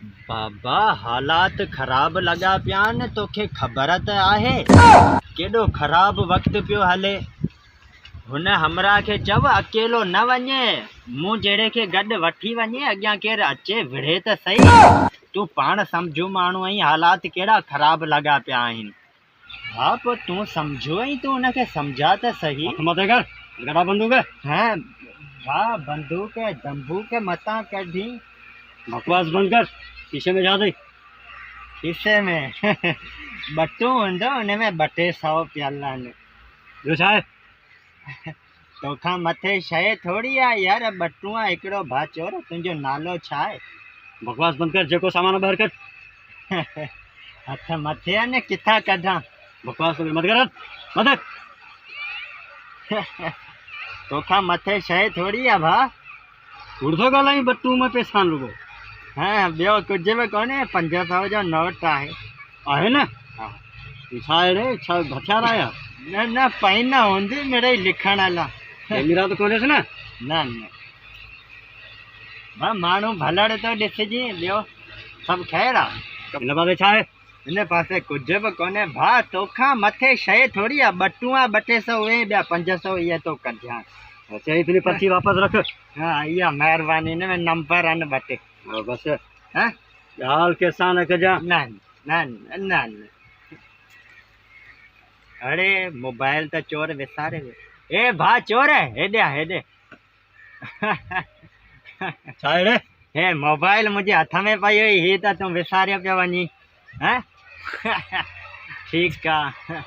बाबा हालात ख़राब लॻा पिया आहिनि तोखे ख़बर त आहे केॾो ख़राब वक़्तु पियो हले। हुन हमरा खे चव अकेलो न वञे, मूं जहिड़े खे गॾु वठी वञे, अॻियां केरु अचे विढ़े त सही। तूं पाण सम्झू माण्हू आहीं, हालात कहिड़ा ख़राब लॻा पिया आहिनि। हा पोइ तूं सम्झो ई, तूं हुनखे सम्झा त सही। मत कर गड़ा बंदूक हैं भाउ बंदूक दंबूक मतां कढी। बकवास बंद कर। शीशे में जा दे। शीशे में बटू हूंदो, हुन में 200 पियल आहिनि। ॿियो छा आहे? तोखां मथे शइ थोरी आहे यार, बटू आहे हिकिड़ो। भा चोर तुंहिंजो नालो छा आहे? बकवास बंद कर। जेको सामान ॿाहिरि कढ। हथ मथे आहे न, किथां कढां? बकवास मत कर मत। तोखां मथे शइ थोरी आहे भा। कूड़ थो ॻाल्हाईं, बटू में पैसा रुगो। हाँ ॿियो कुझु बि कोन्हे, 500 जो नोट आहे। आहे न? छा आहे रे? छा हथियार आया? न न पेन हूंदी मिड़ई लिखण लाइ। कैमरा तो कोन्हेसि न? न न भाउ माण्हू भलड़ तो ॾिसजी। ॿियो सभु ख़ैरु आहे? हिन पासे छा आहे? हिन पासे कुझु बि कोन्हे भाउ, तोखां मथे शइ थोरी आहे। बटू आहे 200 उहे, ॿिया 500 इहे तो कढियां। अच्छा ही तुंहिंजी पर्ची वापसि रख। हाँ इहा महिरबानी, हिन में नंबर आहिनि 2 टे। हा बस हाँ ॻाल्हि कंहिंसां न कजां। न न न न न। अरे मोबाइल त चोर विसारे वियो। ए भा चोर हेॾे आ हेॾे। छा आहे रे? हे मोबाइल मुंहिंजे हथ में पई हुई, हीअ त तूं विसारियो पियो वञी। हैं ठीकु आहे।